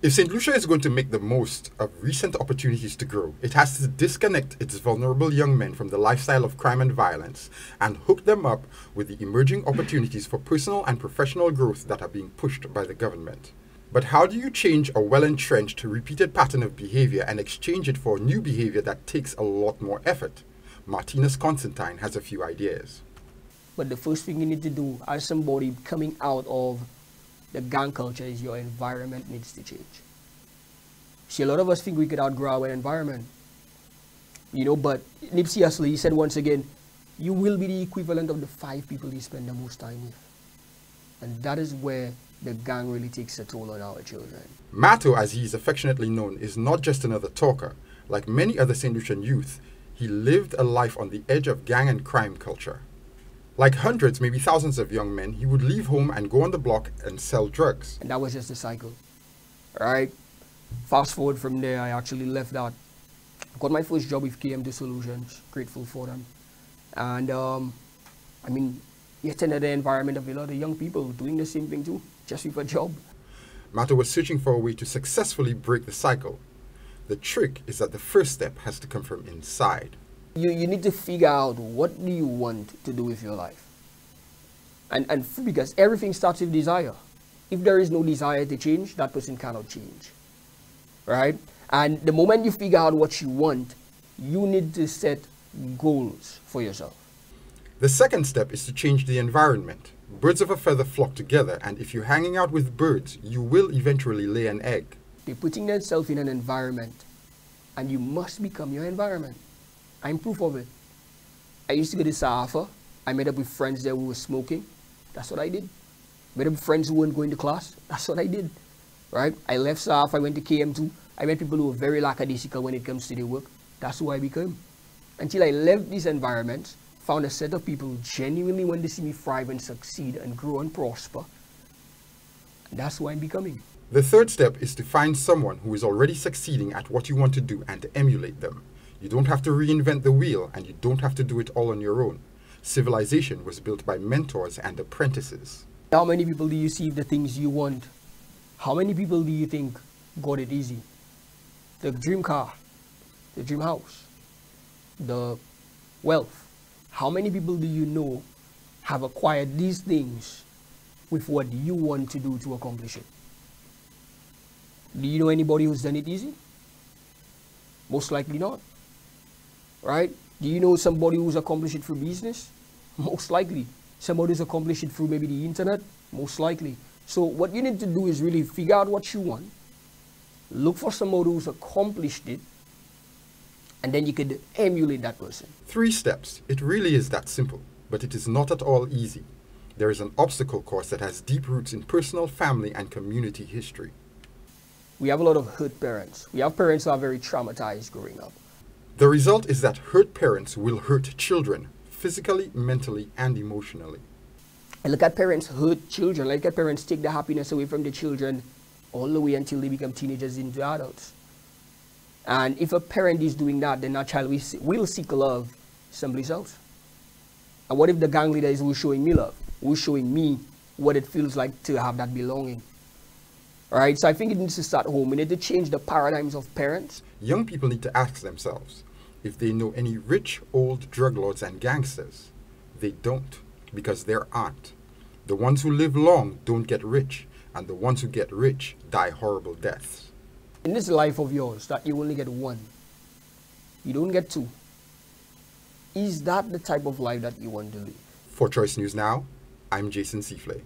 If St. Lucia is going to make the most of recent opportunities to grow, it has to disconnect its vulnerable young men from the lifestyle of crime and violence and hook them up with the emerging opportunities for personal and professional growth that are being pushed by the government. But how do you change a well-entrenched, repeated pattern of behavior and exchange it for new behavior that takes a lot more effort? Martinez Constantine has a few ideas. But the first thing you need to do as somebody coming out of the gang culture is your environment needs to change. See, a lot of us think we could outgrow our environment. You know, but Nipsey Hussle, he said once again, you will be the equivalent of the 5 people you spend the most time with. And that is where the gang really takes a toll on our children. Mato, as he is affectionately known, is not just another talker. Like many other St. Lucian youth, he lived a life on the edge of gang and crime culture. Like hundreds, maybe thousands of young men, he would leave home and go on the block and sell drugs. And that was just the cycle, right? Fast forward from there, I actually left that. Got my first job with KM2 Solutions, grateful for them. And I mean, yet another environment of a lot of young people doing the same thing too, just with a job. Mato was searching for a way to successfully break the cycle. The trick is that the first step has to come from inside. You need to figure out what do you want to do with your life. And because everything starts with desire. If there is no desire to change, that person cannot change. Right? And the moment you figure out what you want, you need to set goals for yourself. The second step is to change the environment. Birds of a feather flock together, and if you're hanging out with birds, you will eventually lay an egg. They're putting themselves in an environment, and you must become your environment. I'm proof of it. I used to go to Safa. I met up with friends there who were smoking. That's what I did. Met up with friends who weren't going to class. That's what I did. Right? I left Safa. I went to KM2. I met people who were very lackadaisical when it comes to their work. That's who I became. Until I left these environments, found a set of people who genuinely want to see me thrive and succeed and grow and prosper. And that's who I'm becoming. The third step is to find someone who is already succeeding at what you want to do and to emulate them. You don't have to reinvent the wheel, and you don't have to do it all on your own. Civilization was built by mentors and apprentices. How many people do you see the things you want? How many people do you think got it easy? The dream car, the dream house, the wealth. How many people do you know have acquired these things with what you want to do to accomplish it? Do you know anybody who's done it easy? Most likely not. Right? Do you know somebody who's accomplished it through business? Most likely. Somebody who's accomplished it through maybe the internet? Most likely. So what you need to do is really figure out what you want, look for somebody who's accomplished it, and then you could emulate that person. 3 steps. It really is that simple, but it is not at all easy. There is an obstacle course that has deep roots in personal, family, and community history. We have a lot of hurt parents. We have parents who are very traumatized growing up. The result is that hurt parents will hurt children, physically, mentally, and emotionally. I look at parents hurt children. I look at parents take the happiness away from the children all the way until they become teenagers into adults. And if a parent is doing that, then that child will seek love someplace else. And what if the gang leader is who's showing me love? Who's showing me what it feels like to have that belonging? All right, so I think it needs to start home. We need to change the paradigms of parents. Young people need to ask themselves if they know any rich, old drug lords and gangsters. They don't, because there aren't. The ones who live long don't get rich, and the ones who get rich die horrible deaths. In this life of yours, that you only get one, you don't get 2. Is that the type of life that you want to live? For Choice News Now, I'm Jason Seaflay.